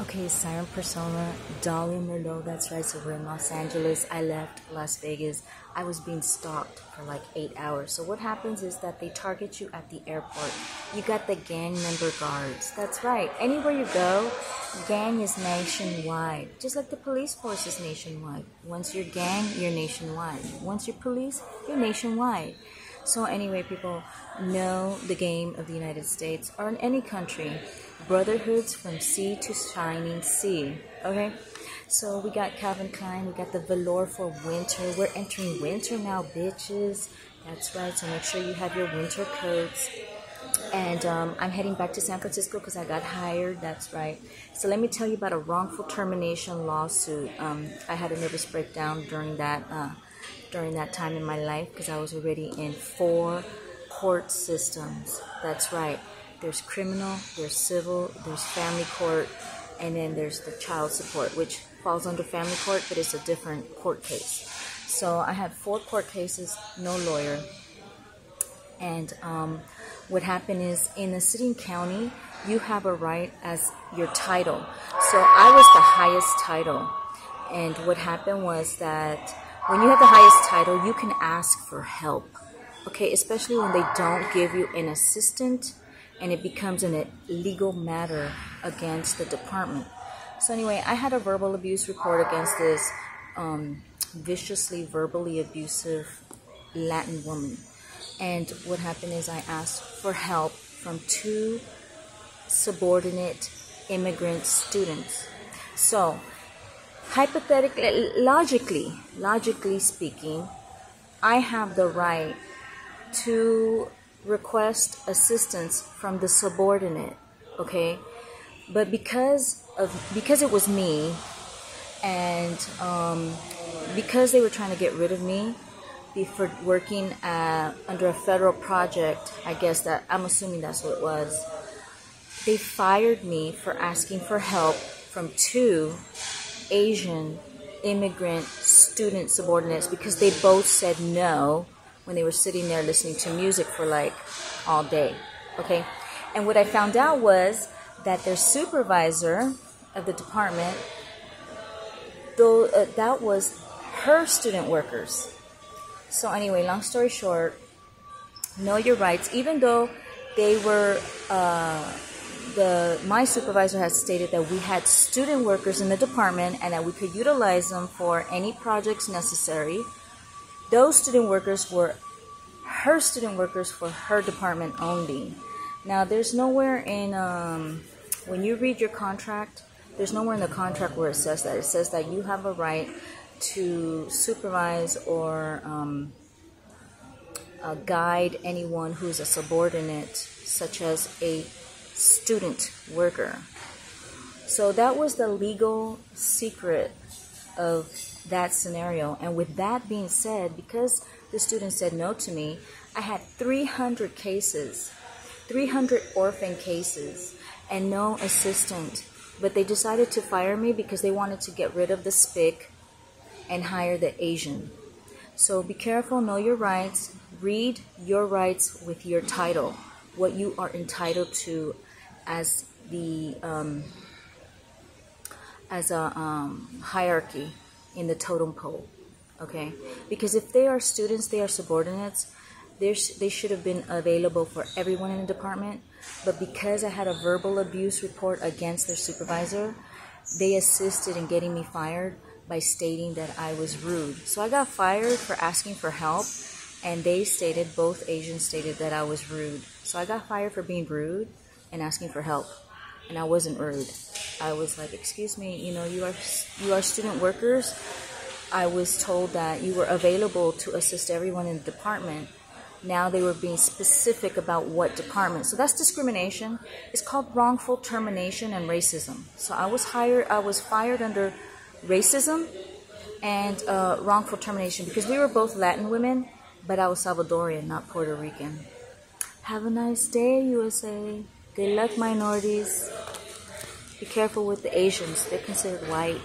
Okay, Siren Persona, Dolly Merlot, that's right, so we're in Los Angeles. I left Las Vegas. I was being stalked for like 8 hours. So what happens is that they target you at the airport. You got the gang member guards. That's right. Anywhere you go, gang is nationwide. Just like the police force is nationwide. Once you're gang, you're nationwide. Once you're police, you're nationwide. So anyway, people, know the game of the United States or in any country. Brotherhoods from sea to shining sea. Okay? So we got Calvin Klein. We got the velour for winter. We're entering winter now, bitches. That's right. So make sure you have your winter coats. And I'm heading back to San Francisco because I got hired. That's right. So let me tell you about a wrongful termination lawsuit. I had a nervous breakdown during that time in my life because I was already in 4 court systems. That's right. There's criminal, there's civil, there's family court, and then there's the child support, which falls under family court, but it's a different court case. So I had 4 court cases, no lawyer. And what happened is in the city and county, you have a right as your title. So I was the highest title. And what happened was that when you have the highest title, you can ask for help. Okay, especially when they don't give you an assistant and it becomes a legal matter against the department. So anyway, I had a verbal abuse report against this viciously verbally abusive Latin woman. And what happened is I asked for help from 2 subordinate immigrant students. So hypothetically, logically speaking, I have the right to request assistance from the subordinate, okay? But because it was me, and because they were trying to get rid of me for working under a federal project, I guess that I'm assuming that's what it was. They fired me for asking for help from 2 Asian immigrant student subordinates because they both said no when they were sitting there listening to music for like all day. Okay? And what I found out was that their supervisor of the department, though that was her student workers. So anyway, long story short, know your rights. Even though they were my supervisor has stated that we had student workers in the department and that we could utilize them for any projects necessary. Those student workers were her student workers for her department only. Now, there's nowhere in, when you read your contract, there's nowhere in the contract where it says that. It says that you have a right to supervise or guide anyone who's a subordinate, such as a student worker. So that was the legal secret of that scenario. And with that being said, because the student said no to me, I had 300 cases, 300 orphan cases, and no assistant. But they decided to fire me because they wanted to get rid of the spick and hire the Asian. So be careful, know your rights, read your rights with your title, what you are entitled to as the hierarchy in the totem pole, okay? Because if they are students, they are subordinates, they should have been available for everyone in the department, but because I had a verbal abuse report against their supervisor, they assisted in getting me fired by stating that I was rude. So I got fired for asking for help, and they stated, both Asians stated that I was rude. So I got fired for being rude and asking for help, and I wasn't rude. I was like, excuse me, you know, you are student workers. I was told that you were available to assist everyone in the department. Now they were being specific about what department. So that's discrimination. It's called wrongful termination and racism. So I was fired under racism and wrongful termination because we were both Latin women, but I was Salvadorian, not Puerto Rican. Have a nice day, USA. Good luck, minorities. Be careful with the Asians. They're considered white.